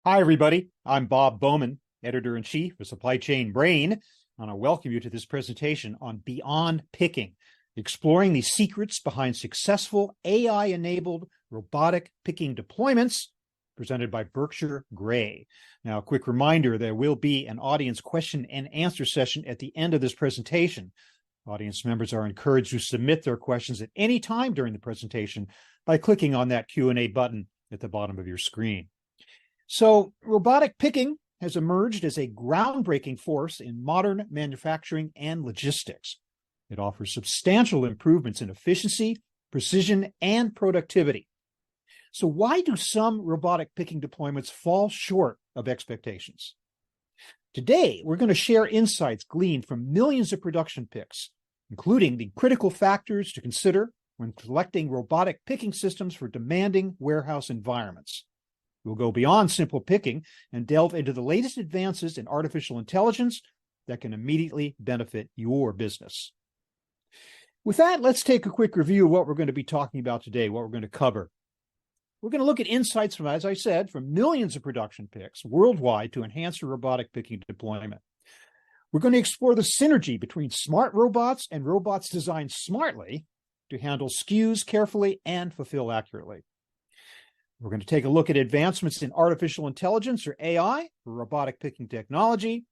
Hi, everybody. I'm Bob Bowman, Editor-in-Chief of Supply Chain Brain, and I welcome you to this presentation on Beyond Picking, exploring the secrets behind successful AI-enabled robotic picking deployments, presented by Berkshire Grey. Now, a quick reminder, there will be an audience question and answer session at the end of this presentation. Audience members are encouraged to submit their questions at any time during the presentation by clicking on that Q&A button at the bottom of your screen. So, robotic picking has emerged as a groundbreaking force in modern manufacturing and logistics. It offers substantial improvements in efficiency, precision, and productivity. So why do some robotic picking deployments fall short of expectations? Today, we're going to share insights gleaned from millions of production picks, including the critical factors to consider when selecting robotic picking systems for demanding warehouse environments. We'll go beyond simple picking and delve into the latest advances in artificial intelligence that can immediately benefit your business. With that, let's take a quick review of what we're going to be talking about today, what we're going to cover. We're going to look at insights from, as I said, from millions of production picks worldwide to enhance your robotic picking deployment. We're going to explore the synergy between smart robots and robots designed smartly to handle SKUs carefully and fulfill accurately. We're going to take a look at advancements in artificial intelligence, or AI, for robotic picking technology.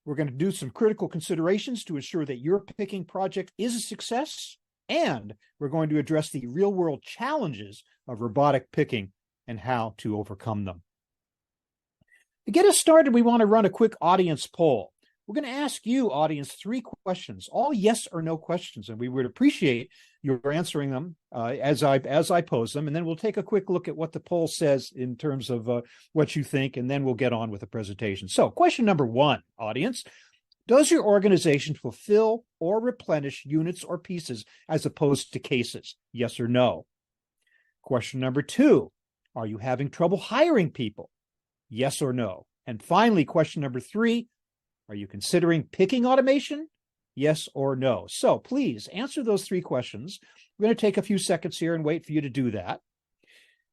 We're going to do some critical considerations to ensure that your picking project is a success. And we're going to address the real-world challenges of robotic picking and how to overcome them. To get us started, we want to run a quick audience poll. We're going to ask you, audience, 3 questions, all yes or no questions, and we would appreciate your answering them as I pose them, and then we'll take a quick look at what the poll says in terms of what you think, and then we'll get on with the presentation. So, question number 1, audience. Does your organization fulfill or replenish units or pieces as opposed to cases? Yes or no? Question number 2, are you having trouble hiring people? Yes or no? And finally, question number 3, are you considering picking automation? Yes or no? So please answer those 3 questions. We're going to take a few seconds here and wait for you to do that.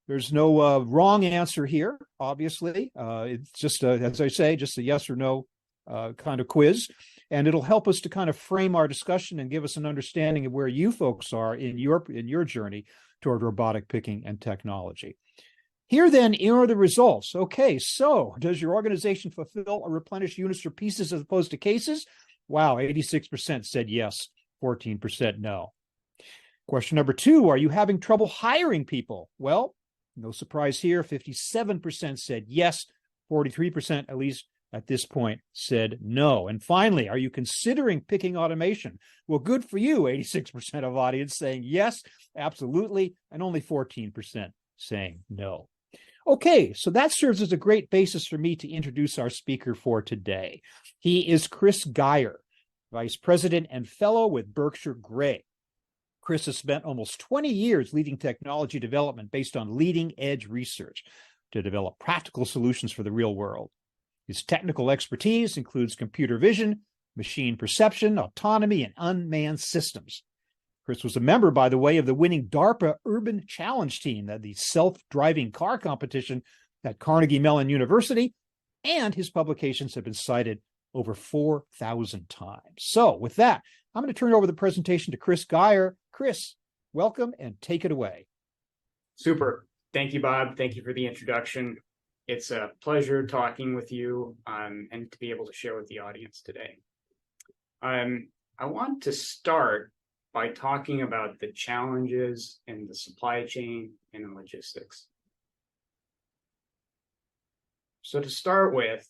There's no wrong answer here, obviously. It's just, as I say, just a yes or no kind of quiz. And it'll help us to kind of frame our discussion and give us an understanding of where you folks are in your journey toward robotic picking and technology. Here then are the results. Okay, so does your organization fulfill or replenish units or pieces as opposed to cases? Wow, 86% said yes, 14% no. Question number 2, are you having trouble hiring people? Well, no surprise here, 57% said yes, 43% at least at this point said no. And finally, are you considering picking automation? Well, good for you, 86% of audience saying yes, absolutely, and only 14% saying no. Okay, so that serves as a great basis for me to introduce our speaker for today. He is Chris Geyer, Vice President and Fellow with Berkshire Grey. Chris has spent almost 20 years leading technology development based on leading-edge research to develop practical solutions for the real world. His technical expertise includes computer vision, machine perception, autonomy, and unmanned systems. Chris was a member, by the way, of the winning DARPA Urban Challenge Team, the self-driving car competition at Carnegie Mellon University, and his publications have been cited over 4,000 times. So with that, I'm going to turn over the presentation to Chris Geyer. Chris, welcome and take it away. Super. Thank you, Bob. Thank you for the introduction. It's a pleasure talking with you and to be able to share with the audience today. I want to start by talking about the challenges in the supply chain and in logistics. So to start with,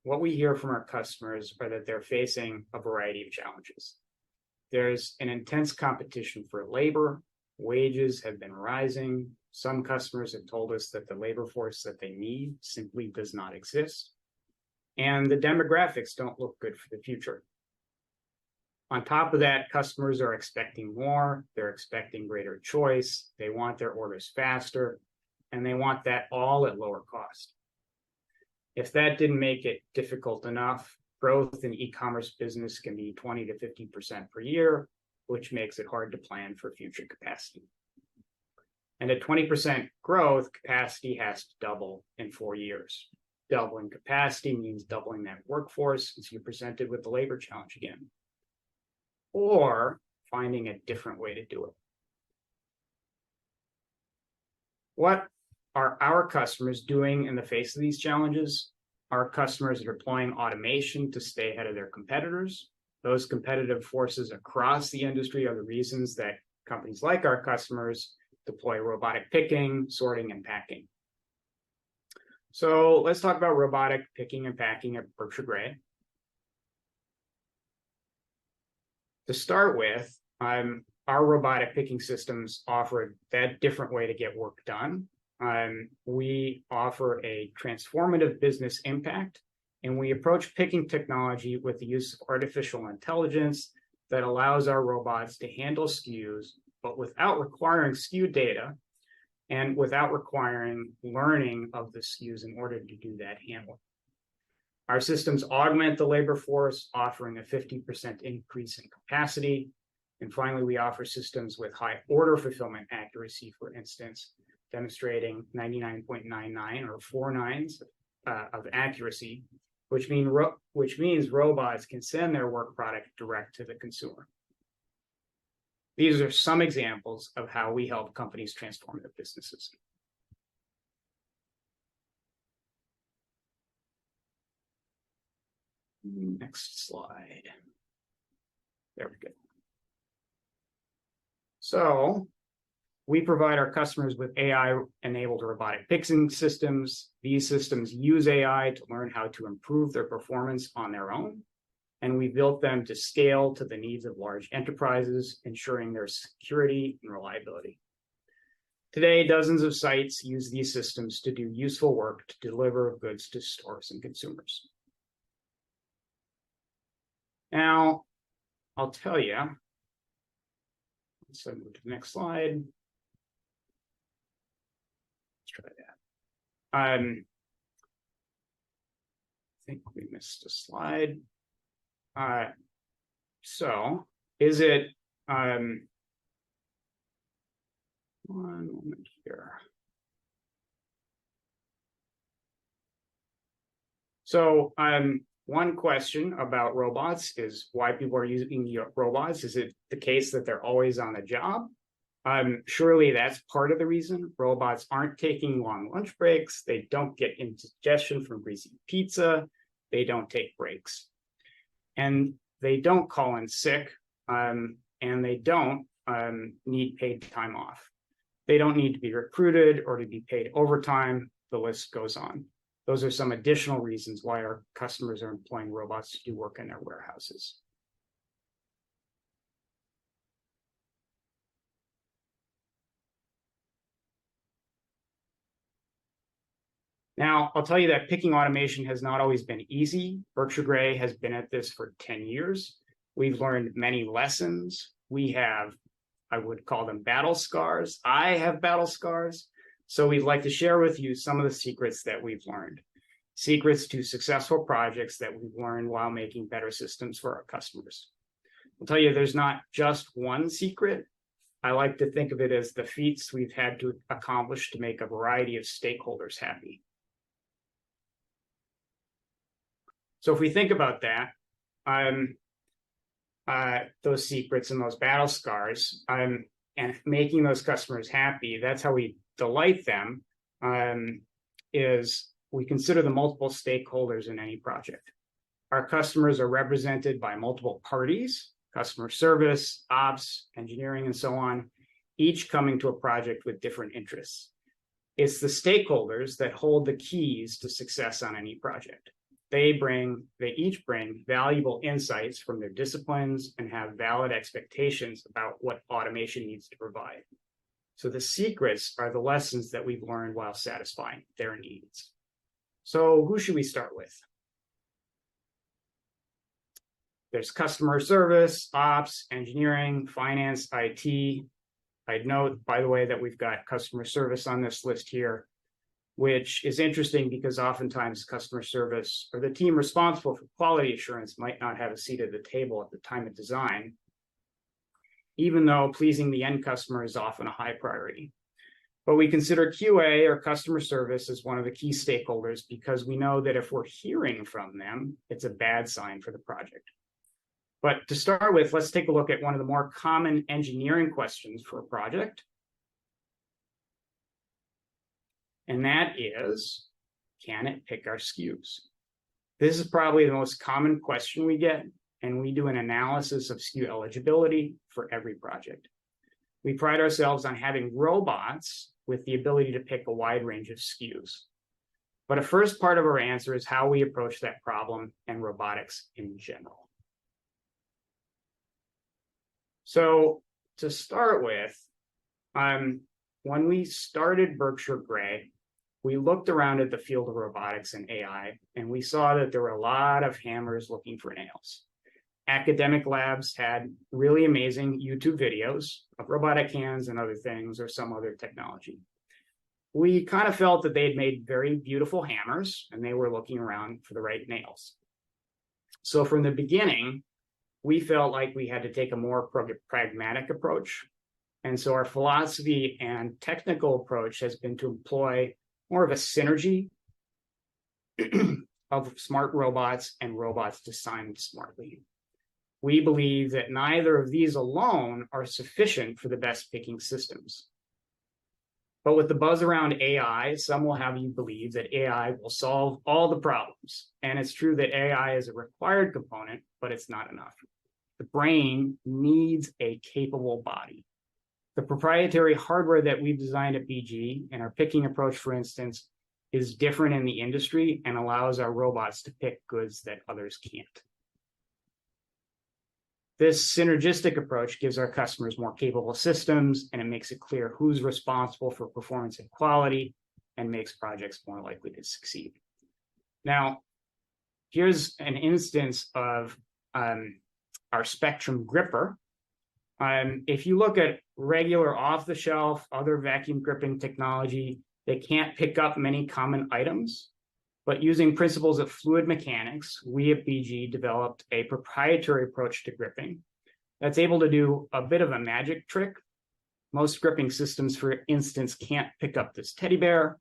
what we hear from our customers are that they're facing a variety of challenges. There's an intense competition for labor. Wages have been rising. Some customers have told us that the labor force that they need simply does not exist. And the demographics don't look good for the future. On top of that, customers are expecting more, they're expecting greater choice, they want their orders faster, and they want that all at lower cost. If that didn't make it difficult enough, growth in e-commerce business can be 20 to 50% 50% per year, which makes it hard to plan for future capacity. And at 20% growth, capacity has to double in 4 years. Doubling capacity means doubling that workforce, so you're presented with the labor challenge again. Or finding a different way to do it. What are our customers doing in the face of these challenges? Our customers are deploying automation to stay ahead of their competitors. Those competitive forces across the industry are the reasons that companies like our customers deploy robotic picking, sorting, and packing. So let's talk about robotic picking and packing at Berkshire Grey. To start with, our robotic picking systems offer that different way to get work done. We offer a transformative business impact, and we approach picking technology with the use of artificial intelligence that allows our robots to handle SKUs, but without requiring SKU data and without requiring learning of the SKUs in order to do that handling. Our systems augment the labor force, offering a 50% increase in capacity. And finally, we offer systems with high order fulfillment accuracy, for instance, demonstrating 99.99 or 4 nines of accuracy, which means robots can send their work product direct to the consumer. These are some examples of how we help companies transform their businesses. Next slide. There we go. So we provide our customers with AI-enabled robotic picking systems. These systems use AI to learn how to improve their performance on their own. And we built them to scale to the needs of large enterprises, ensuring their security and reliability. Today, dozens of sites use these systems to do useful work to deliver goods to stores and consumers. Now, I'll tell you, let's move to the next slide. Let's try that. I think we missed a slide. So is it, one moment here. So one question about robots is why people are using robots. Is it the case that they're always on the job? Surely that's part of the reason. Robots aren't taking long lunch breaks. They don't get indigestion from greasy pizza. They don't take breaks. And they don't call in sick, and they don't need paid time off. They don't need to be recruited or to be paid overtime. The list goes on. Those are some additional reasons why our customers are employing robots to do work in their warehouses. Now, I'll tell you that picking automation has not always been easy. Berkshire Grey has been at this for 10 years. We've learned many lessons. We have, I would call them battle scars. I have battle scars. So we'd like to share with you some of the secrets that we've learned. Secrets to successful projects that we've learned while making better systems for our customers. I'll tell you, there's not just one secret. I like to think of it as the feats we've had to accomplish to make a variety of stakeholders happy. So if we think about that, those secrets and those battle scars, and making those customers happy, that's how we delight them, is we consider the multiple stakeholders in any project. Our customers are represented by multiple parties, customer service, ops, engineering, and so on, each coming to a project with different interests. It's the stakeholders that hold the keys to success on any project. They each bring valuable insights from their disciplines and have valid expectations about what automation needs to provide. So the secrets are the lessons that we've learned while satisfying their needs. So who should we start with? There's customer service, ops, engineering, finance, IT. I'd note, by the way, that we've got customer service on this list here, which is interesting because oftentimes customer service or the team responsible for quality assurance might not have a seat at the table at the time of design, even though pleasing the end customer is often a high priority. But we consider QA or customer service as one of the key stakeholders because we know that if we're hearing from them, it's a bad sign for the project. But to start with, let's take a look at one of the more common engineering questions for a project. And that is, can it pick our SKUs? This is probably the most common question we get, and we do an analysis of SKU eligibility for every project. We pride ourselves on having robots with the ability to pick a wide range of SKUs. But a first part of our answer is how we approach that problem and robotics in general. So to start with, when we started Berkshire Grey, we looked around at the field of robotics and AI, and we saw that there were a lot of hammers looking for nails. Academic labs had really amazing YouTube videos of robotic hands and other things or some other technology. We kind of felt that they had made very beautiful hammers and they were looking around for the right nails. So from the beginning, we felt like we had to take a more pragmatic approach. And so our philosophy and technical approach has been to employ more of a synergy of smart robots and robots designed smartly. We believe that neither of these alone are sufficient for the best picking systems. But with the buzz around AI, some will have you believe that AI will solve all the problems. And it's true that AI is a required component, but it's not enough. The brain needs a capable body. The proprietary hardware that we've designed at BG and our picking approach, for instance, is different in the industry and allows our robots to pick goods that others can't. This synergistic approach gives our customers more capable systems, and it makes it clear who's responsible for performance and quality and makes projects more likely to succeed. Now, here's an instance of our Spectrum gripper. If you look at regular off-the-shelf, other vacuum gripping technology, they can't pick up many common items. But using principles of fluid mechanics, we at BG developed a proprietary approach to gripping that's able to do a bit of a magic trick. Most gripping systems, for instance, can't pick up this teddy bear.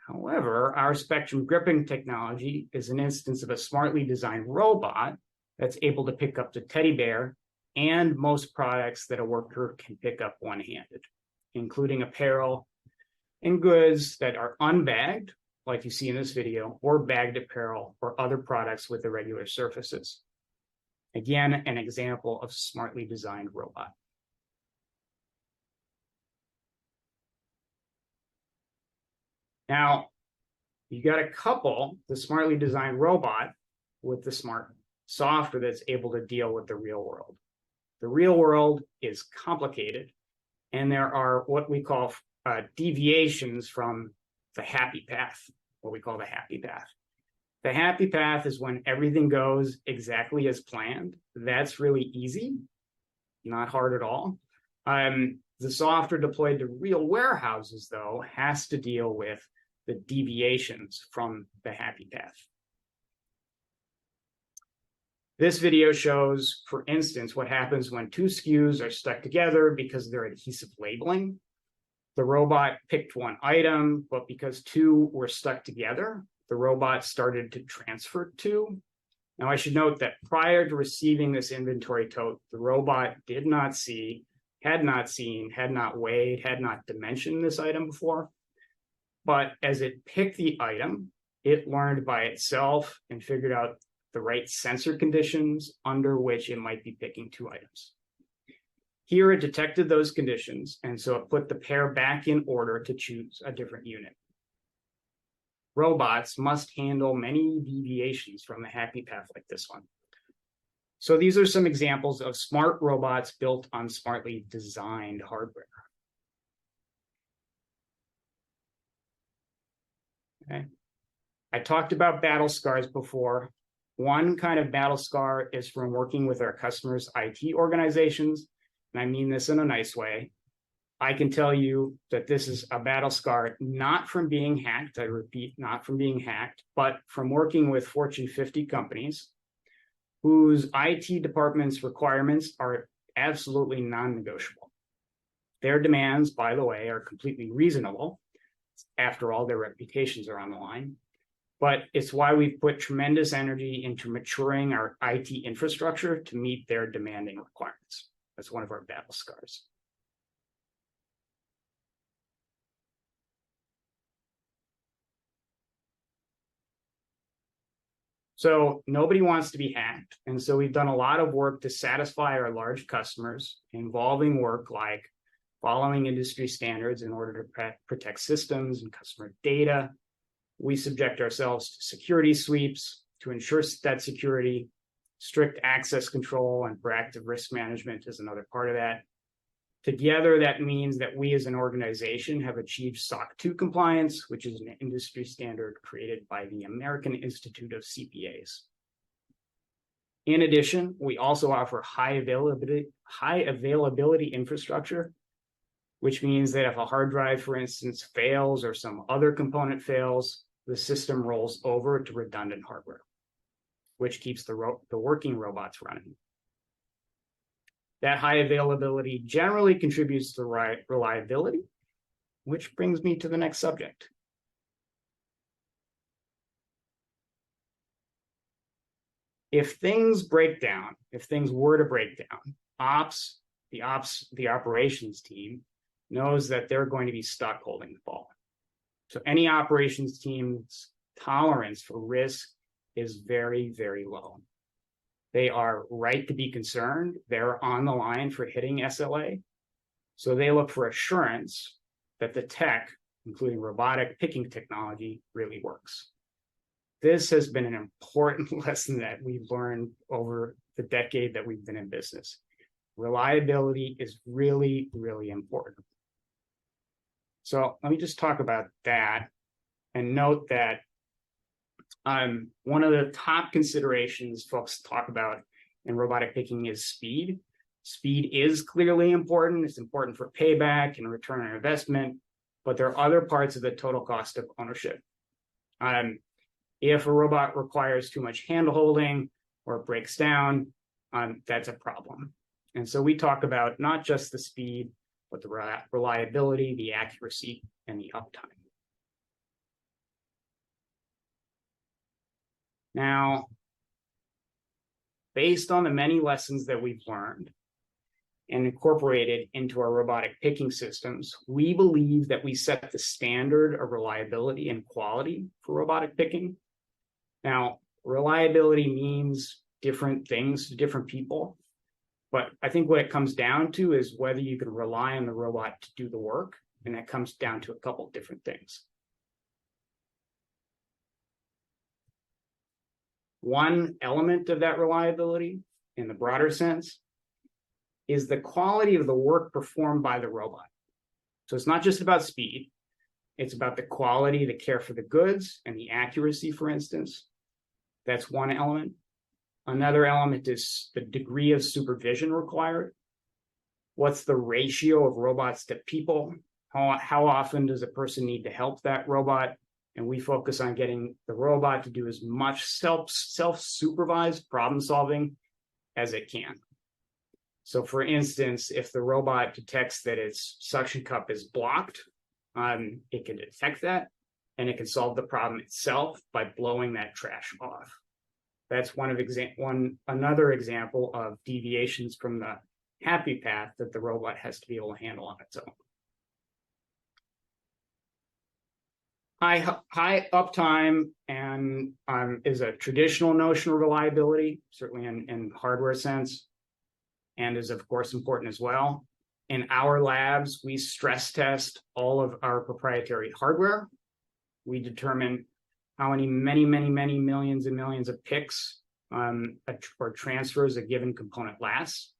However, our Spectrum gripping technology is an instance of a smartly designed robot that's able to pick up the teddy bear and most products that a worker can pick up one-handed, including apparel and goods that are unbagged, like you see in this video, or bagged apparel or other products with irregular surfaces. Again, an example of smartly designed robot. Now, you got to couple the smartly designed robot with the smart software that's able to deal with the real world. The real world is complicated, and there are what we call deviations from the happy path, what we call the happy path. The happy path is when everything goes exactly as planned. That's really easy, not hard at all. The software deployed to real warehouses, though, has to deal with the deviations from the happy path. This video shows, for instance, what happens when two SKUs are stuck together because of their adhesive labeling. The robot picked one item, but because two were stuck together, the robot started to transfer two. Now, I should note that prior to receiving this inventory tote, the robot did not see, had not seen, had not weighed, had not dimensioned this item before. But as it picked the item, it learned by itself and figured out the right sensor conditions under which it might be picking two items. Here it detected those conditions, and so it put the pair back in order to choose a different unit. Robots must handle many deviations from the happy path like this one. So these are some examples of smart robots built on smartly designed hardware. Okay. I talked about battle scars before. One kind of battle scar is from working with our customers' IT organizations, and I mean this in a nice way. I can tell you that this is a battle scar not from being hacked, I repeat, not from being hacked, but from working with Fortune 50 companies whose IT department's requirements are absolutely non-negotiable. Their demands, by the way, are completely reasonable. After all, their reputations are on the line. But it's why we've put tremendous energy into maturing our IT infrastructure to meet their demanding requirements. That's one of our battle scars. So nobody wants to be hacked. And so we've done a lot of work to satisfy our large customers, involving work like following industry standards in order to protect systems and customer data. We subject ourselves to security sweeps to ensure that security. Strict access control and proactive risk management is another part of that. Together, that means that we as an organization have achieved SOC 2 compliance, which is an industry standard created by the American Institute of CPAs. In addition, we also offer high availability infrastructure, which means that if a hard drive, for instance, fails or some other component fails, the system rolls over to redundant hardware, which keeps the working robots running. That high availability generally contributes to reliability, which brings me to the next subject. If things break down, if things were to break down, the operations team knows that they're going to be stuck holding the ball. So any operations team's tolerance for risk is very, very low. They are right to be concerned. They're on the line for hitting SLA. So they look for assurance that the tech, including robotic picking technology, really works. This has been an important lesson that we've learned over the decade that we've been in business. Reliability is really, really important. So let me just talk about that and note that one of the top considerations folks talk about in robotic picking is speed. Speed is clearly important. It's important for payback and return on investment, but there are other parts of the total cost of ownership. If a robot requires too much hand-holding or breaks down, that's a problem. And so we talk about not just the speed, but the reliability, the accuracy, and the uptime. Now, based on the many lessons that we've learned and incorporated into our robotic picking systems, we believe that we set the standard of reliability and quality for robotic picking. Now, reliability means different things to different people, but I think what it comes down to is whether you can rely on the robot to do the work, and that comes down to a couple of different things. One element of that reliability, in the broader sense, is the quality of the work performed by the robot. So it's not just about speed, it's about the quality, the care for the goods, and the accuracy, for instance. That's one element. Another element is the degree of supervision required. What's the ratio of robots to people? How often does a person need to help that robot? And we focus on getting the robot to do as much self-supervised problem solving as it can. So for instance, if the robot detects that its suction cup is blocked, it can detect that, and it can solve the problem itself by blowing that trash off. That's another example of deviations from the happy path that the robot has to be able to handle on its own. High uptime and is a traditional notion of reliability, certainly in hardware sense, and is of course important as well. In our labs, we stress test all of our proprietary hardware. We determine how many millions and millions of picks or transfers a given component lasts.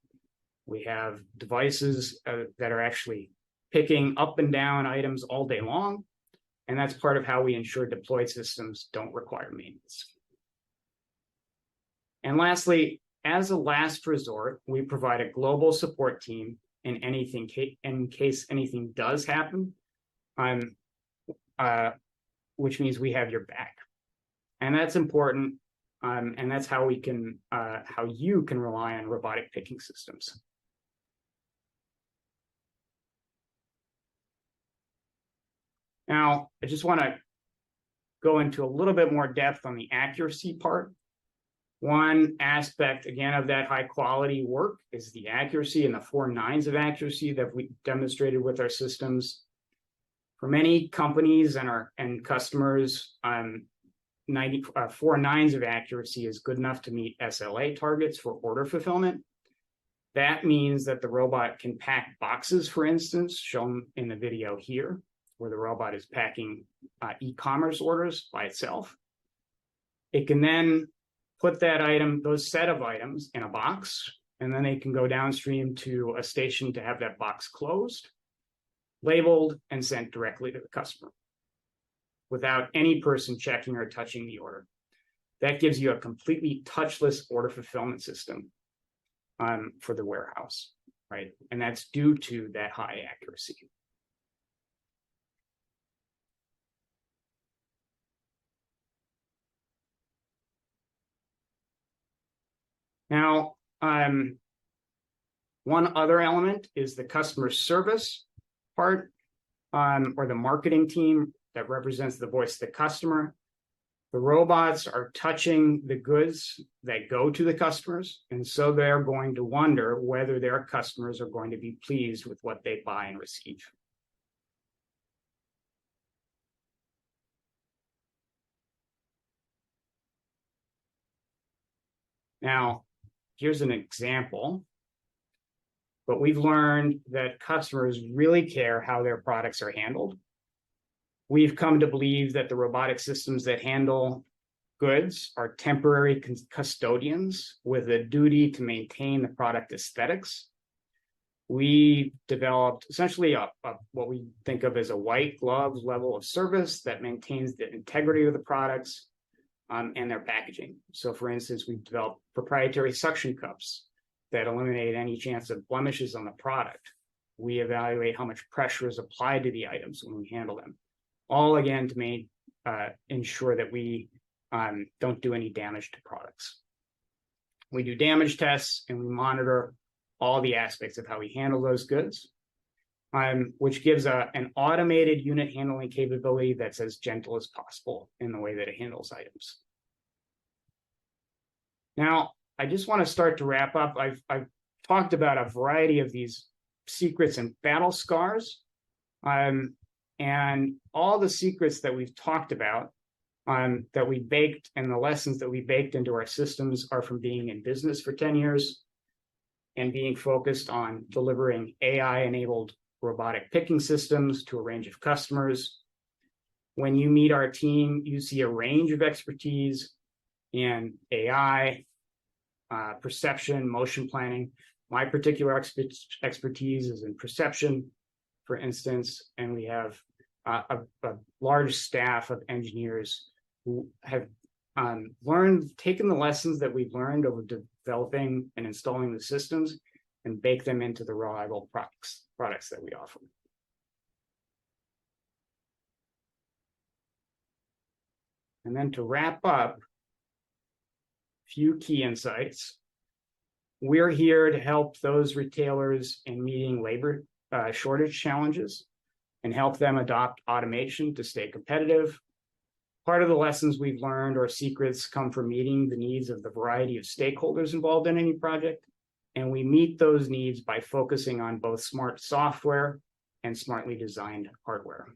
We have devices that are actually picking up and down items all day long. And that's part of how we ensure deployed systems don't require maintenance. And lastly, as a last resort, we provide a global support team in case anything does happen, which means we have your back. And that's important, and that's how you can rely on robotic picking systems. Now, I just want to go into a little bit more depth on the accuracy part. One aspect, again, of that high quality work is the accuracy and the 4 nines of accuracy that we demonstrated with our systems. For many companies and customers, 4 nines of accuracy is good enough to meet SLA targets for order fulfillment. That means that the robot can pack boxes, for instance, shown in the video here, where the robot is packing e-commerce orders by itself. It can then put those set of items in a box, and then they can go downstream to a station to have that box closed, labeled, and sent directly to the customer without any person checking or touching the order. That gives you a completely touchless order fulfillment system for the warehouse, right? And that's due to that high accuracy. Now, one other element is the customer service part, or the marketing team that represents the voice of the customer. The robots are touching the goods that go to the customers, and so they're going to wonder whether their customers are going to be pleased with what they buy and receive. Now, here's an example, but we've learned that customers really care how their products are handled. We've come to believe that the robotic systems that handle goods are temporary custodians with a duty to maintain the product aesthetics. We developed essentially what we think of as a white glove level of service that maintains the integrity of the products and their packaging. So for instance, we've developed proprietary suction cups that eliminate any chance of blemishes on the product. We evaluate how much pressure is applied to the items when we handle them. All again to ensure that we don't do any damage to products. We do damage tests and we monitor all the aspects of how we handle those goods, which gives an automated unit handling capability that's as gentle as possible in the way that it handles items. Now, I just want to start to wrap up. I've talked about a variety of these secrets and battle scars, and all the secrets that we've talked about that we baked and the lessons that we baked into our systems are from being in business for 10 years and being focused on delivering AI-enabled robotic picking systems to a range of customers. When you meet our team, you see a range of expertise in AI, perception, motion planning. My particular expertise is in perception, for instance, and we have a large staff of engineers who have taken the lessons that we've learned over developing and installing the systems and bake them into the reliable products that we offer. And then to wrap up, a few key insights. We're here to help those retailers in meeting labor shortage challenges and help them adopt automation to stay competitive. Part of the lessons we've learned or secrets come from meeting the needs of the variety of stakeholders involved in any project. And we meet those needs by focusing on both smart software and smartly designed hardware.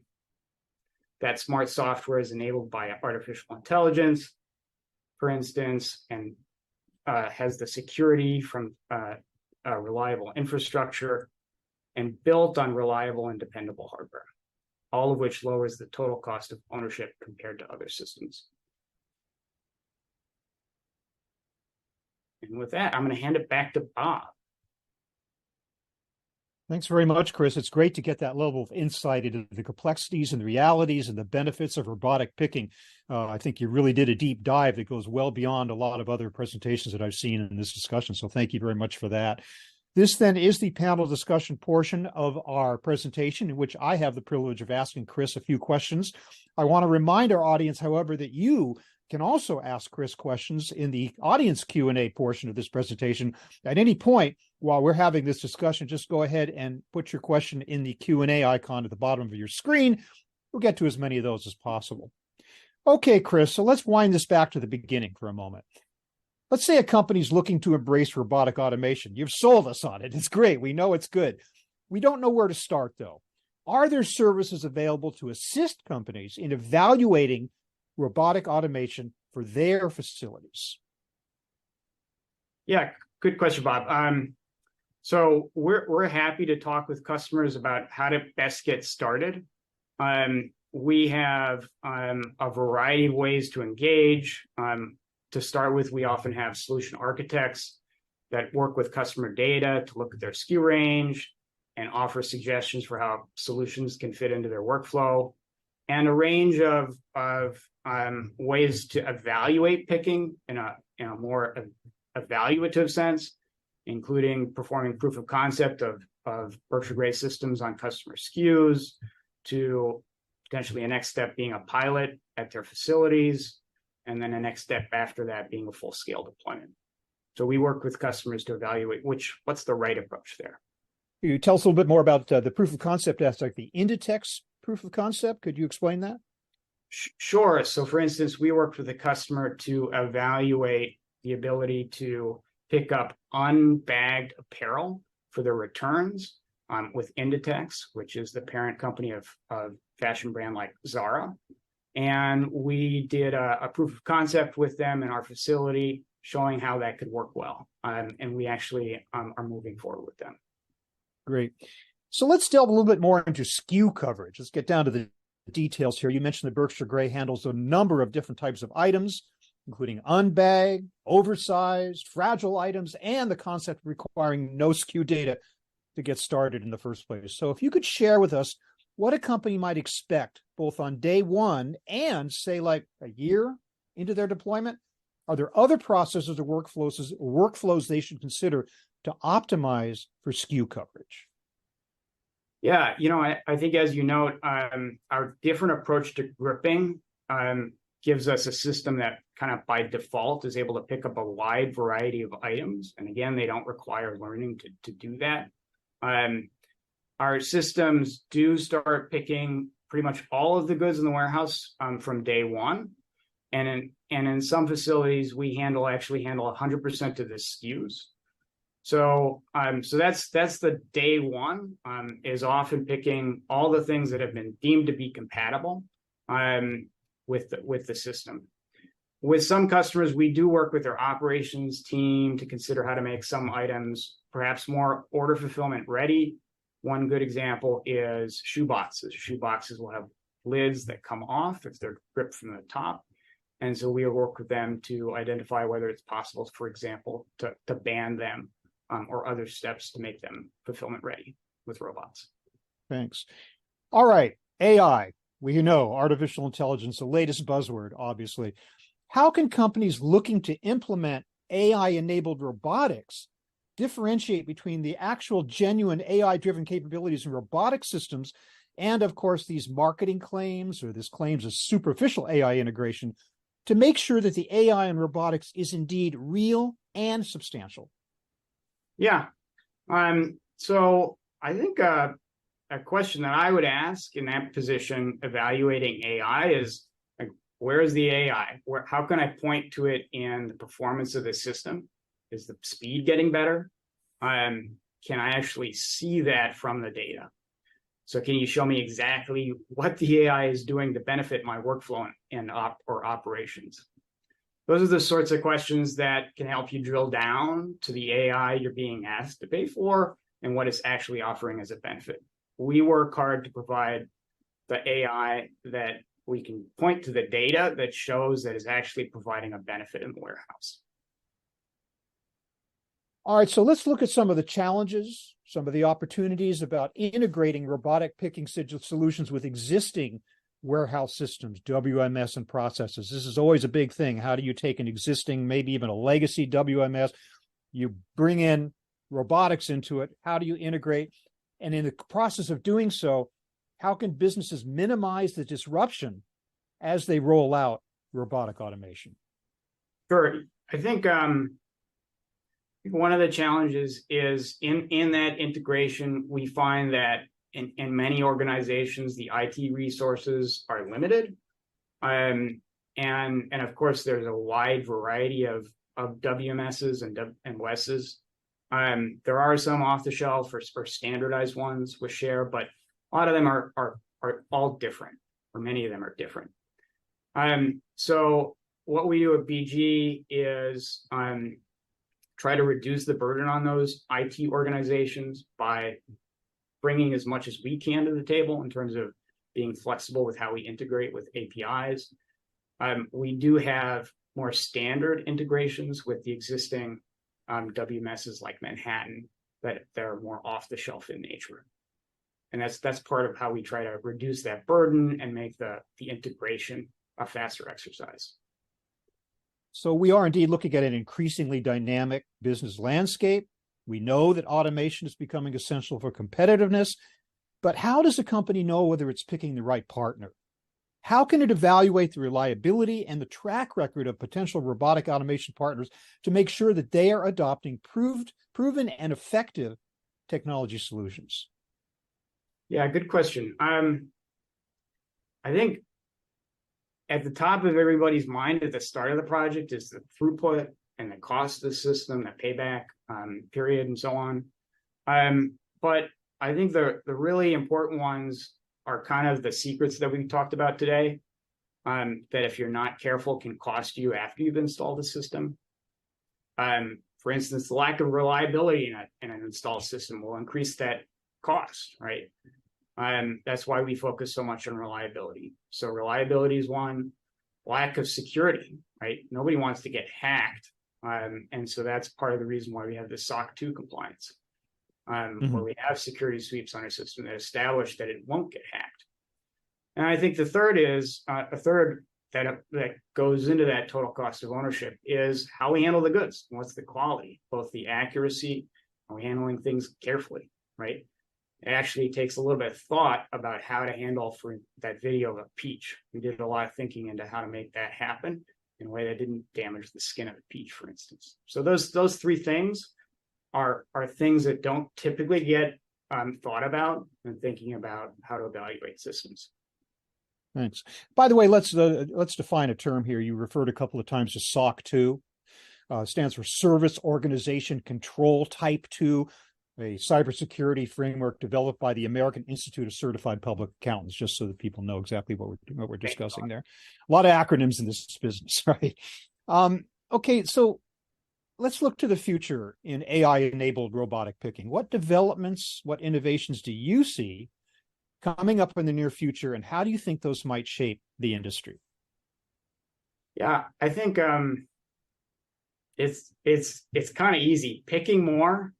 That smart software is enabled by artificial intelligence, for instance, and has the security from a reliable infrastructure and built on reliable and dependable hardware, all of which lowers the total cost of ownership compared to other systems. And with that, I'm going to hand it back to Bob. Thanks very much, Chris. It's great to get that level of insight into the complexities and the realities and the benefits of robotic picking. I think you really did a deep dive that goes well beyond a lot of other presentations that I've seen in this discussion. So thank you very much for that. This then is the panel discussion portion of our presentation, in which I have the privilege of asking Chris a few questions. I want to remind our audience, however, that you can also ask Chris questions in the audience Q&A portion of this presentation. At any point while we're having this discussion, just go ahead and put your question in the Q&A icon at the bottom of your screen. We'll get to as many of those as possible. Okay, Chris, so let's wind this back to the beginning for a moment. Let's say a company's looking to embrace robotic automation. You've sold us on it. It's great. We know it's good. We don't know where to start, though. Are there services available to assist companies in evaluating robotic automation for their facilities? Yeah, good question, Bob. So we're happy to talk with customers about how to best get started. We have a variety of ways to engage. To start with, we often have solution architects that work with customer data to look at their SKU range and offer suggestions for how solutions can fit into their workflow, and a range of ways to evaluate picking in a more evaluative sense, including performing proof of concept of Berkshire Grey systems on customer SKUs, to potentially a next step being a pilot at their facilities, and then a next step after that being a full-scale deployment. So we work with customers to evaluate what's the right approach there. Can you tell us a little bit more about the proof of concept aspect, the Inditex proof of concept? Could you explain that? Sure. So for instance, we worked with a customer to evaluate the ability to pick up unbagged apparel for their returns with Inditex, which is the parent company of fashion brand like Zara. And we did a proof of concept with them in our facility, showing how that could work well. And we actually are moving forward with them. Great. So let's delve a little bit more into SKU coverage. Let's get down to the details here. You mentioned that Berkshire Grey handles a number of different types of items, including unbagged, oversized, fragile items, and the concept requiring no SKU data to get started in the first place. So if you could share with us what a company might expect both on day one and say like a year into their deployment, are there other processes or workflows they should consider to optimize for SKU coverage? Yeah, I think as you note, our different approach to gripping gives us a system that kind of by default is able to pick up a wide variety of items. And again, they don't require learning to do that. Our systems do start picking pretty much all of the goods in the warehouse from day one. And in some facilities, we actually handle 100% of the SKUs. So that's the day one, is often picking all the things that have been deemed to be compatible with the system. With some customers, we do work with their operations team to consider how to make some items perhaps more order fulfillment ready. One good example is shoe boxes. Shoe boxes will have lids that come off if they're gripped from the top. And so we work with them to identify whether it's possible, for example, to ban them or other steps to make them fulfillment ready with robots. Thanks. All right, AI. We know artificial intelligence, the latest buzzword, obviously. How can companies looking to implement AI-enabled robotics differentiate between the actual genuine AI-driven capabilities in robotic systems and, of course, these marketing claims or this claims of superficial AI integration to make sure that the AI in robotics is indeed real and substantial? Yeah. So I think a question that I would ask in that position evaluating AI is, like, where is the AI? How can I point to it in the performance of the system? Is the speed getting better? Can I actually see that from the data? So can you show me exactly what the AI is doing to benefit my workflow or operations? Those are the sorts of questions that can help you drill down to the AI you're being asked to pay for and what it's actually offering as a benefit. We work hard to provide the AI that we can point to the data that shows that is actually providing a benefit in the warehouse. All right, so let's look at some of the challenges, some of the opportunities about integrating robotic picking solutions with existing warehouse systems, WMS, and processes. This is always a big thing. How do you take an existing, maybe even a legacy WMS, you bring in robotics into it? How do you integrate? And in the process of doing so, how can businesses minimize the disruption as they roll out robotic automation? Sure. I think one of the challenges is in that integration, we find that in many organizations, the IT resources are limited. And of course, there's a wide variety of WMSs and WESs. There are some off the shelf or standardized ones with Share, but a lot of them are all different, or many of them are different. So what we do at BG is try to reduce the burden on those IT organizations by bringing as much as we can to the table in terms of being flexible with how we integrate with APIs. We do have more standard integrations with the existing WMSs like Manhattan that are more off the shelf in nature. And that's part of how we try to reduce that burden and make the integration a faster exercise. So we are indeed looking at an increasingly dynamic business landscape. We know that automation is becoming essential for competitiveness, but how does a company know whether it's picking the right partner? How can it evaluate the reliability and the track record of potential robotic automation partners to make sure that they are adopting proven and effective technology solutions? Yeah, good question. I think at the top of everybody's mind at the start of the project is the throughput and the cost of the system, the payback period, and so on. But I think the really important ones are kind of the secrets that we talked about today, that if you're not careful can cost you after you've installed the system. For instance, the lack of reliability in an installed system will increase that cost, right? That's why we focus so much on reliability. So reliability is one. Lack of security, right? Nobody wants to get hacked. And so that's part of the reason why we have the SOC 2 compliance, where we have security sweeps on our system that establish that it won't get hacked. And I think the third is that goes into that total cost of ownership is how we handle the goods. What's the quality, both the accuracy, are we handling things carefully, right? It actually takes a little bit of thought about how to handle, for that video of a peach. We did a lot of thinking into how to make that happen in a way that didn't damage the skin of the peach, for instance. So those three things are things that don't typically get thought about when thinking about how to evaluate systems. Thanks. By the way, let's define a term here. You referred a couple of times to SOC 2. Stands for Service Organization Control Type 2, a cybersecurity framework developed by the American Institute of Certified Public Accountants, just so that people know exactly what we're discussing there. A lot of acronyms in this business, right? Okay, so let's look to the future in AI-enabled robotic picking. What developments, what innovations do you see coming up in the near future, and how do you think those might shape the industry? Yeah, I think it's kind of easy. Picking more,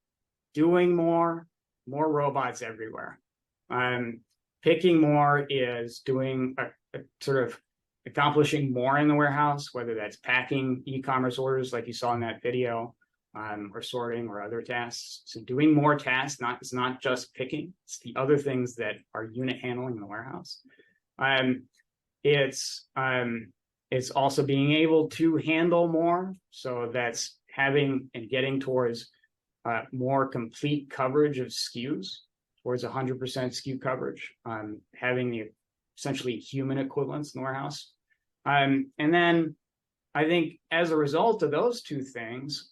doing more robots everywhere. Picking more is doing a sort of accomplishing more in the warehouse, whether that's packing e-commerce orders like you saw in that video, or sorting or other tasks. So doing more tasks, it's not just picking, it's the other things that are unit handling in the warehouse. It's also being able to handle more. So that's having and getting towards more complete coverage of SKUs, towards 100% SKU coverage, having the essentially human equivalents in the warehouse. And then I think as a result of those two things,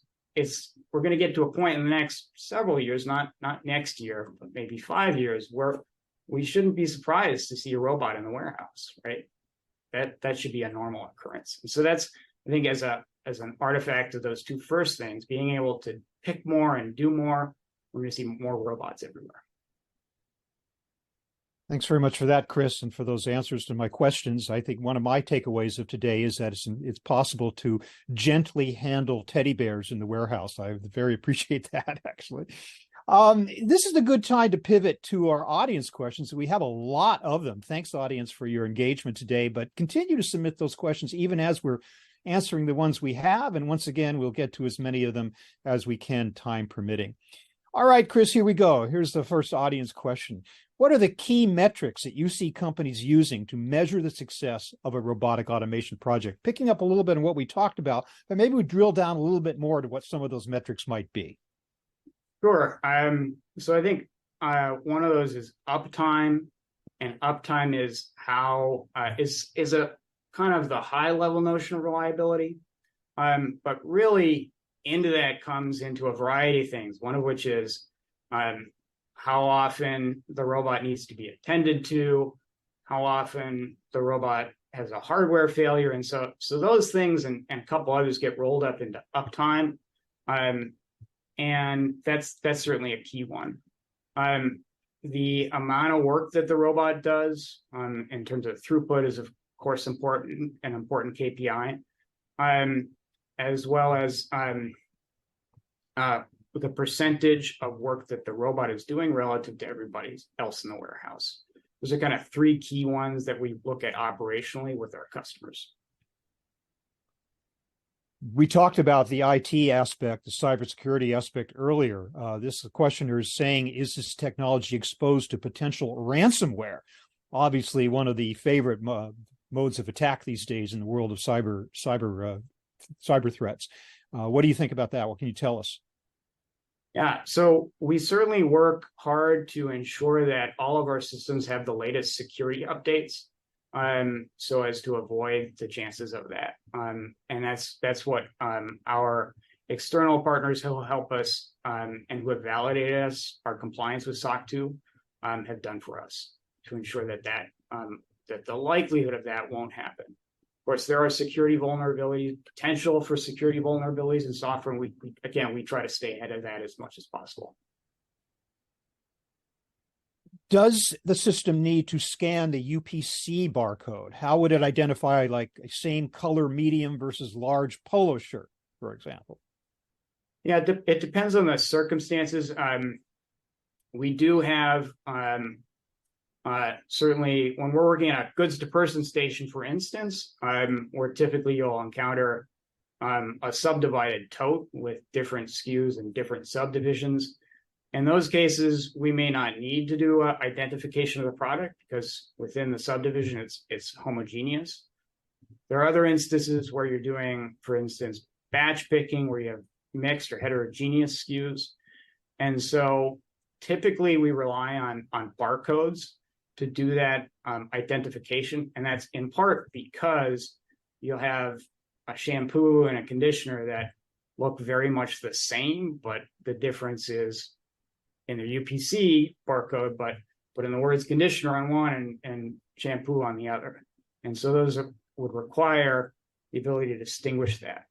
we're going to get to a point in the next several years, not next year, but maybe 5 years, where we shouldn't be surprised to see a robot in the warehouse, right? That should be a normal occurrence. And so that's, I think, as an artifact of those two first things, being able to pick more and do more, we're going to see more robots everywhere. Thanks very much for that, Chris, and for those answers to my questions. I think one of my takeaways of today is that it's possible to gently handle teddy bears in the warehouse. I very appreciate that, actually. This is a good time to pivot to our audience questions. We have a lot of them. Thanks, audience, for your engagement today, but continue to submit those questions even as we're answering the ones we have. And once again, we'll get to as many of them as we can, time permitting. All right, Chris, here we go. Here's the first audience question. What are the key metrics that you see companies using to measure the success of a robotic automation project? Picking up a little bit on what we talked about, but maybe we drill down a little bit more to what some of those metrics might be. Sure. So I think one of those is uptime, and uptime is how is a kind of the high level notion of reliability. But really into that comes into a variety of things, one of which is how often the robot needs to be attended to, how often the robot has a hardware failure. And so those things and a couple others get rolled up into uptime. And that's certainly a key one. The amount of work that the robot does in terms of throughput is, of course, an important KPI, as well as the percentage of work that the robot is doing relative to everybody else in the warehouse. Those are kind of three key ones that we look at operationally with our customers. We talked about the IT aspect, the cybersecurity aspect earlier. This questioner is saying, is this technology exposed to potential ransomware? Obviously, one of the favorite modes of attack these days in the world of cyber threats. What do you think about that? What can you tell us? Yeah, so we certainly work hard to ensure that all of our systems have the latest security updates, so as to avoid the chances of that. And that's what our external partners who will help us and who have validated us, our compliance with SOC 2, have done for us to ensure that the likelihood of that won't happen. Of course, there are security vulnerabilities, potential for security vulnerabilities in software, and we try to stay ahead of that as much as possible. Does the system need to scan the UPC barcode? How would it identify like a same color medium versus large polo shirt, for example? Yeah, it depends on the circumstances. We do have certainly when we're working at a goods to person station, for instance, where typically you'll encounter a subdivided tote with different SKUs and different subdivisions. In those cases, we may not need to do identification of the product because within the subdivision, it's homogeneous. There are other instances where you're doing, for instance, batch picking, where you have mixed or heterogeneous SKUs. And so typically we rely on barcodes to do that identification. And that's in part because you'll have a shampoo and a conditioner that look very much the same, but the difference is in the UPC barcode, but in the words conditioner on one and shampoo on the other. And so those would require the ability to distinguish that.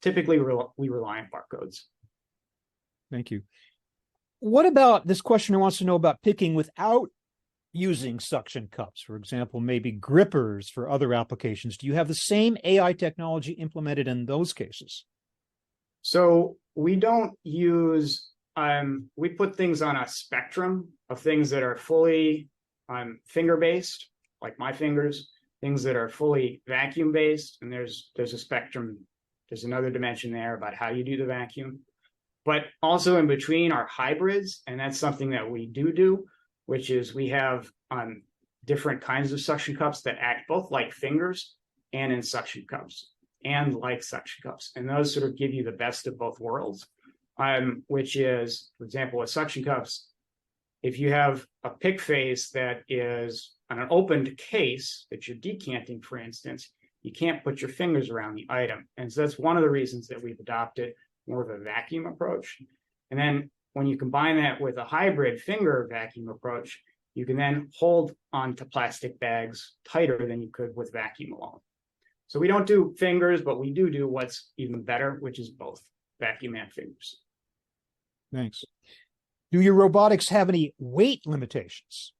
Typically, we rely on barcodes. Thank you. What about, this questioner wants to know about picking without using suction cups, for example, maybe grippers for other applications. Do you have the same AI technology implemented in those cases? So we don't use, we put things on a spectrum of things that are fully finger-based, like my fingers, things that are fully vacuum-based, and there's a spectrum, there's another dimension there about how you do the vacuum. But also in between are hybrids, and that's something that we do, which is we have different kinds of suction cups that act both like fingers and in suction cups and like suction cups. And those sort of give you the best of both worlds, which is, for example, with suction cups, if you have a pick face that is on an opened case that you're decanting, for instance, you can't put your fingers around the item. And so that's one of the reasons that we've adopted more of a vacuum approach. And then when you combine that with a hybrid finger vacuum approach, you can then hold onto plastic bags tighter than you could with vacuum alone. So we don't do fingers, but we do what's even better, which is both vacuum and fingers. Thanks. Do your robotics have any weight limitations?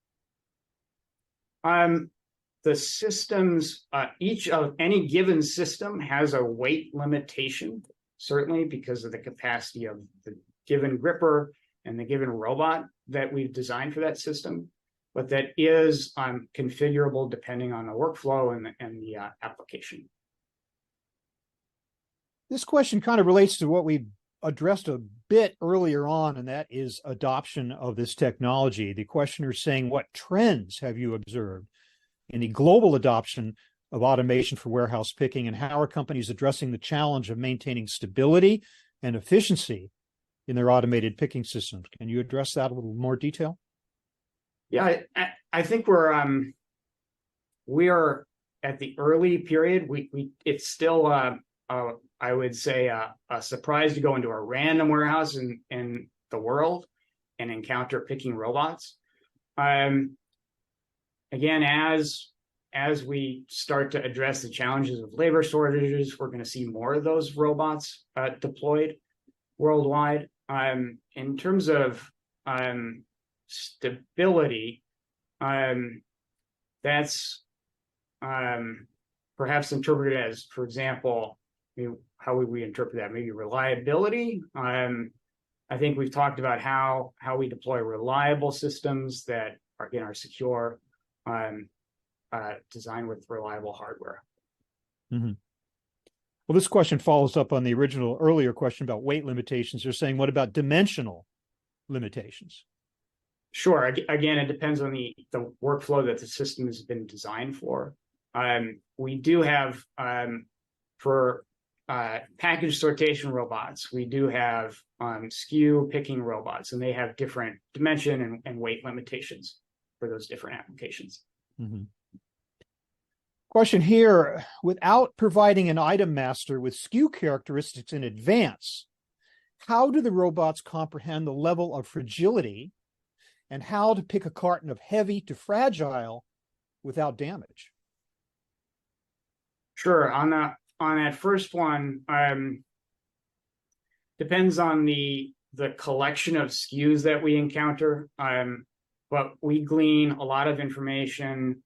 The systems, each of any given system has a weight limitation, certainly because of the capacity of the given gripper and the given robot that we've designed for that system, but that is configurable depending on the workflow and the application. This question kind of relates to what we addressed a bit earlier on, and that is adoption of this technology. The questioner is saying, what trends have you observed in the global adoption of automation for warehouse picking, and how are companies addressing the challenge of maintaining stability and efficiency in their automated picking systems. Can you address that a little more detail? Yeah, I think we are at the early period. It's still I would say a surprise to go into a random warehouse in the world and encounter picking robots. Again, as we start to address the challenges of labor shortages, we're going to see more of those robots deployed worldwide. In terms of stability, that's perhaps interpreted as, for example, how would we interpret that? Maybe reliability. I think we've talked about how we deploy reliable systems that are secure, designed with reliable hardware. Mm-hmm. Well, this question follows up on the earlier question about weight limitations. They're saying, what about dimensional limitations? Sure. Again, it depends on the workflow that the system has been designed for. We do have, for package sortation robots, we do have SKU picking robots, and they have different dimension and weight limitations for those different applications. Mm-hmm. Question here, without providing an item master with SKU characteristics in advance, how do the robots comprehend the level of fragility and how to pick a carton of heavy to fragile without damage? Sure. On that first one, depends on the collection of SKUs that we encounter. But we glean a lot of information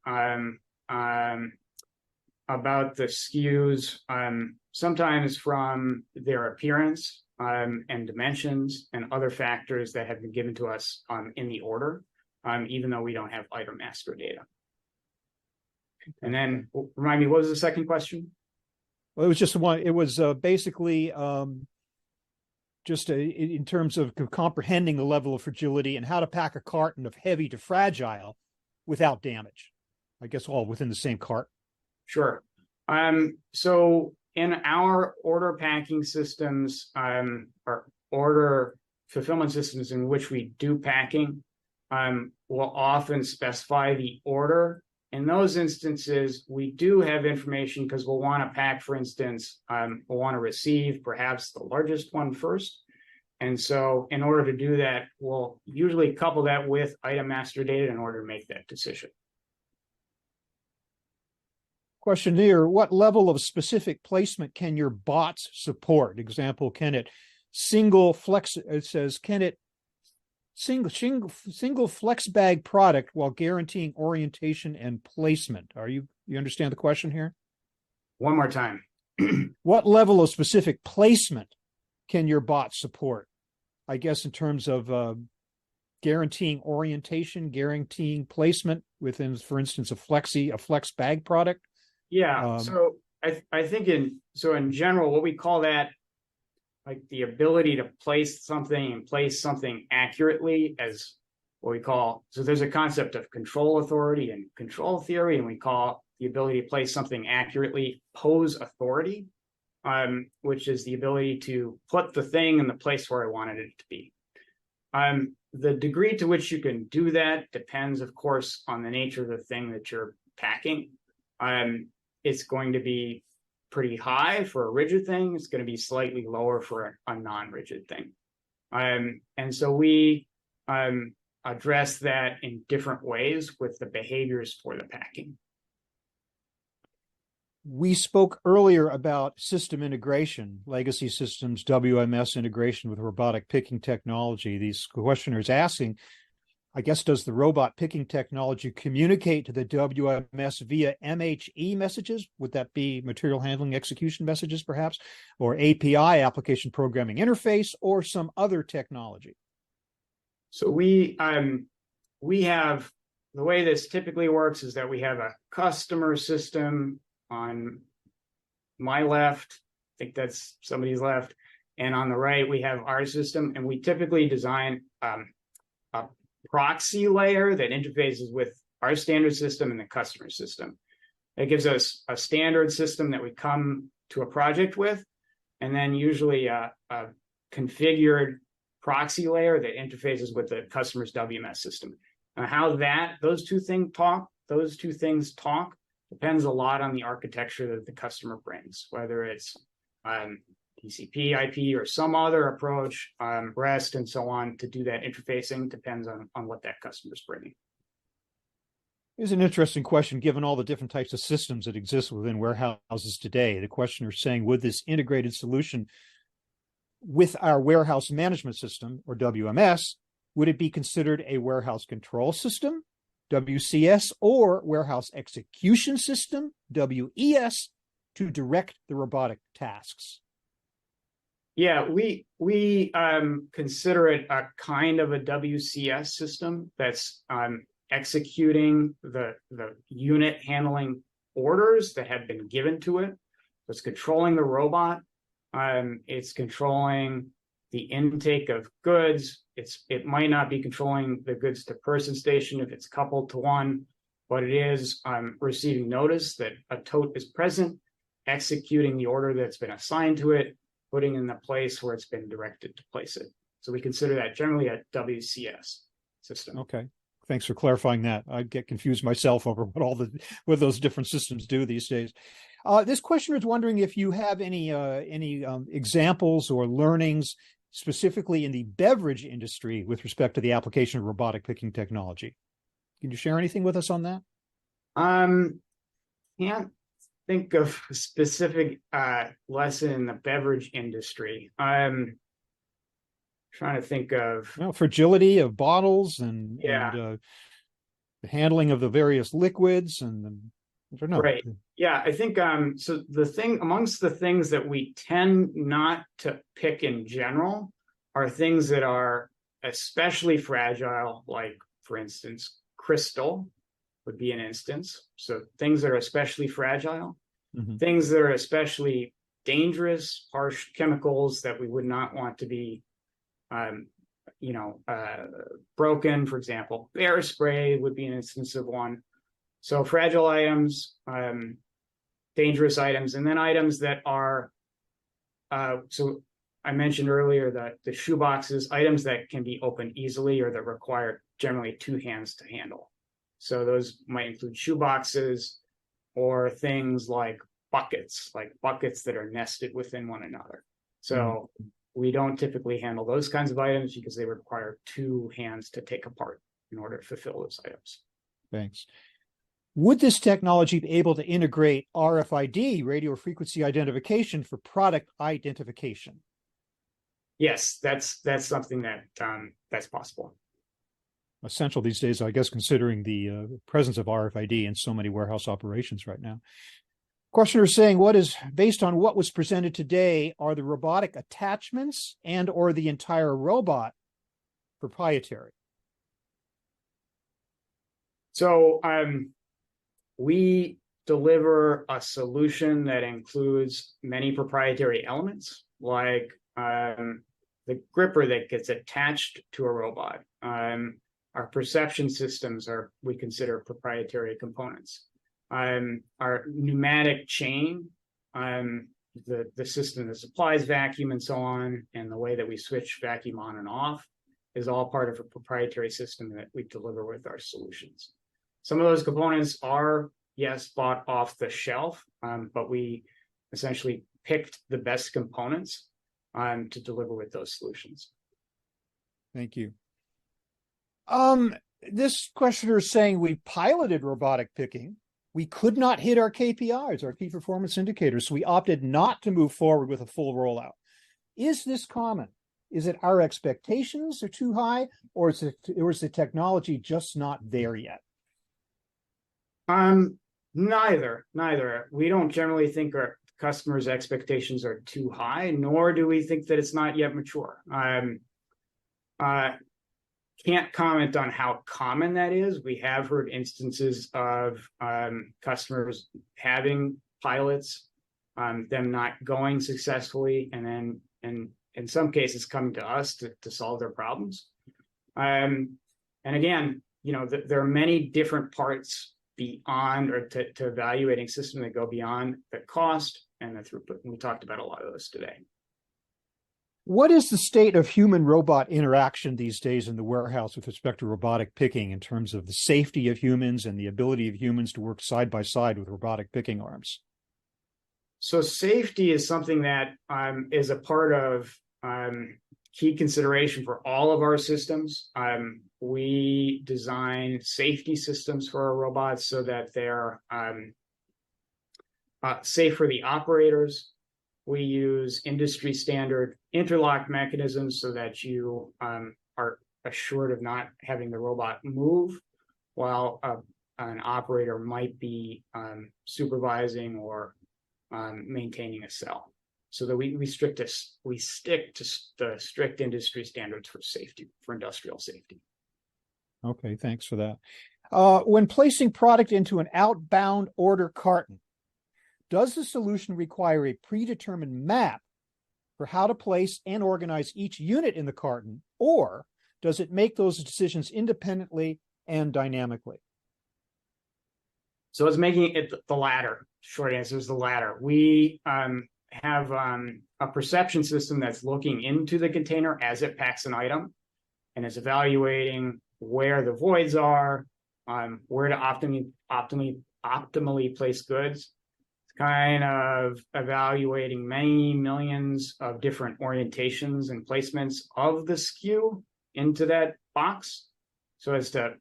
about the SKUs, sometimes from their appearance and dimensions and other factors that have been given to us in the order, even though we don't have item master data. And then remind me, what was the second question? Well, it was just one. It was basically just in terms of comprehending the level of fragility and how to pack a carton of heavy to fragile without damage. I guess all within the same cart. Sure. So in our order packing systems, or order fulfillment systems in which we do packing, we'll often specify the order. In those instances, we do have information because we'll want to pack, for instance, we'll want to receive perhaps the largest one first. And so in order to do that, we'll usually couple that with item master data in order to make that decision. Question here, what level of specific placement can your bots support? Example, can it single flex bag product while guaranteeing orientation and placement? You understand the question here? One more time. What level of specific placement can your bot support? I guess in terms of guaranteeing orientation, guaranteeing placement within, for instance, a flex bag product. Yeah. So I think in general, what we call that, like the ability to place something accurately, as what we call, so there's a concept of control authority and control theory, and we call the ability to place something accurately pose authority, which is the ability to put the thing in the place where I wanted it to be. The degree to which you can do that depends, of course, on the nature of the thing that you're packing. It's going to be pretty high for a rigid thing. It's going to be slightly lower for a non-rigid thing. And so we address that in different ways with the behaviors for the packing. We spoke earlier about system integration, legacy systems, WMS integration with robotic picking technology. These questioners asking, I guess, does the robot picking technology communicate to the WMS via MHE messages? Would that be material handling execution messages, perhaps, or API, application programming interface, or some other technology? So we have, the way this typically works is that we have a customer system on my left, I think that's somebody's left, and on the right we have our system, and we typically design a proxy layer that interfaces with our standard system and the customer system. It gives us a standard system that we come to a project with, and then usually a configured proxy layer that interfaces with the customer's WMS system. And how those two things talk depends a lot on the architecture that the customer brings, whether it's TCP, IP, or some other approach, REST, and so on. To do that interfacing depends on what that customer's bringing. Here's an interesting question, given all the different types of systems that exist within warehouses today. The questioner is saying, would this integrated solution with our warehouse management system, or WMS, would it be considered a warehouse control system, WCS, or warehouse execution system, WES, to direct the robotic tasks? Yeah, we consider it a kind of a WCS system that's executing the unit handling orders that have been given to it. It's controlling the robot. It's controlling the intake of goods. It might not be controlling the goods to person station if it's coupled to one, but it is receiving notice that a tote is present, executing the order that's been assigned to it, putting in the place where it's been directed to place it. So we consider that generally a WCS system. Okay. Thanks for clarifying that. I get confused myself over what those different systems do these days. This questioner is wondering if you have any examples or learnings specifically in the beverage industry with respect to the application of robotic picking technology. Can you share anything with us on that? Can't think of a specific lesson in the beverage industry. I'm trying to think of fragility of bottles and the handling of the various liquids and I don't know. Right. Yeah, I think so amongst the things that we tend not to pick in general are things that are especially fragile, like, for instance, crystal would be an instance. So things that are especially fragile, things that are especially dangerous, harsh chemicals that we would not want to be broken. For example, bear spray would be an instance of one. So fragile items, dangerous items, and then items that are, so I mentioned earlier that the shoe boxes, items that can be opened easily or that require generally two hands to handle. So those might include shoe boxes or things like buckets that are nested within one another. So we don't typically handle those kinds of items because they require two hands to take apart in order to fulfill those items. Thanks. Would this technology be able to integrate RFID, radio frequency identification, for product identification? Yes, that's something that's possible. Essential these days, I guess, considering the presence of RFID in so many warehouse operations right now. Questioner is saying, based on what was presented today, are the robotic attachments and or the entire robot proprietary? So we deliver a solution that includes many proprietary elements, like the gripper that gets attached to a robot. Our perception systems we consider proprietary components. Our pneumatic chain, the system that supplies vacuum and so on, and the way that we switch vacuum on and off is all part of a proprietary system that we deliver with our solutions. Some of those components are, yes, bought off the shelf, but we essentially picked the best components to deliver with those solutions. Thank you. This questioner is saying we piloted robotic picking. We could not hit our KPIs, our key performance indicators, so we opted not to move forward with a full rollout. Is this common? Is it our expectations are too high, or is the technology just not there yet? Neither. We don't generally think our customers' expectations are too high, nor do we think that it's not yet mature. Can't comment on how common that is. We have heard instances of customers having pilots, them not going successfully, and then in some cases coming to us to solve their problems. And again, there are many different parts beyond or to evaluating systems that go beyond the cost and the throughput. And we talked about a lot of those today. What is the state of human-robot interaction these days in the warehouse with respect to robotic picking in terms of the safety of humans and the ability of humans to work side by side with robotic picking arms? So safety is something that is a part of key consideration for all of our systems. We design safety systems for our robots so that they're safe for the operators. We use industry standard interlock mechanisms so that you are assured of not having the robot move while an operator might be supervising or maintaining a cell. So that we stick to the strict industry standards for safety, for industrial safety. Okay, thanks for that. When placing product into an outbound order carton, does the solution require a predetermined map for how to place and organize each unit in the carton, or does it make those decisions independently and dynamically? So it's making it the latter. Short answer is the latter. We have a perception system that's looking into the container as it packs an item and is evaluating where the voids are, where to optimally place goods. It's kind of evaluating many millions of different orientations and placements of the SKU into that box so as to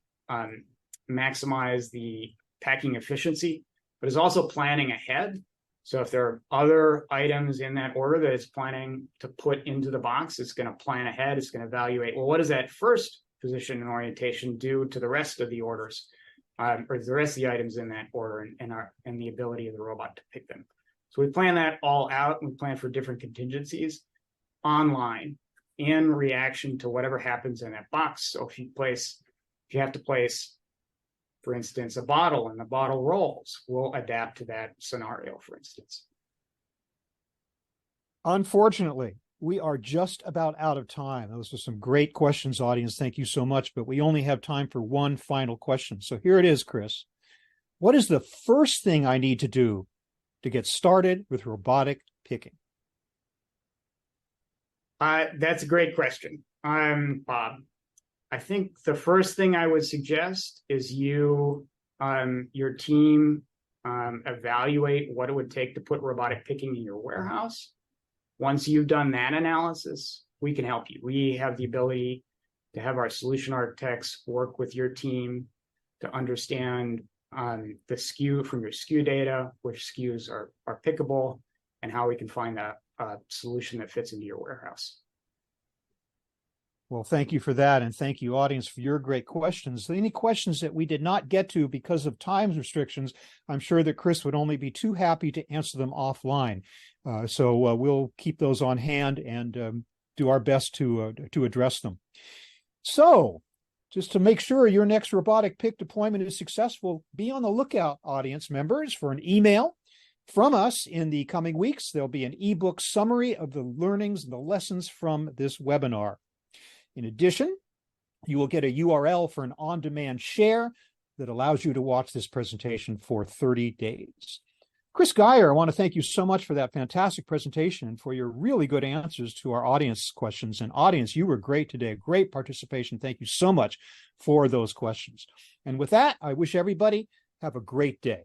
maximize the packing efficiency, but is also planning ahead. So if there are other items in that order that it's planning to put into the box, it's going to plan ahead. It's going to evaluate, well, what does that first position and orientation do to the rest of the orders, or the rest of the items in that order, and the ability of the robot to pick them. So we plan that all out. We plan for different contingencies online in reaction to whatever happens in that box. So if you have to place, for instance, a bottle and the bottle rolls, we'll adapt to that scenario, for instance. Unfortunately, we are just about out of time. Those are some great questions, audience. Thank you so much, but we only have time for one final question. So here it is, Chris. What is the first thing I need to do to get started with robotic picking? That's a great question, Bob. I think the first thing I would suggest is your team evaluate what it would take to put robotic picking in your warehouse. Once you've done that analysis, we can help you. We have the ability to have our solution architects work with your team to understand the SKU from your SKU data, which SKUs are pickable, and how we can find a solution that fits into your warehouse. Well, thank you for that. And thank you, audience, for your great questions. Any questions that we did not get to because of time restrictions, I'm sure that Chris would only be too happy to answer them offline. So we'll keep those on hand and do our best to address them. So just to make sure your next robotic pick deployment is successful, be on the lookout, audience members, for an email from us in the coming weeks. There'll be an ebook summary of the learnings and the lessons from this webinar. In addition, you will get a URL for an on-demand share that allows you to watch this presentation for 30 days. Chris Geyer, I want to thank you so much for that fantastic presentation and for your really good answers to our audience questions. And audience, you were great today. Great participation. Thank you so much for those questions. And with that, I wish everybody have a great day.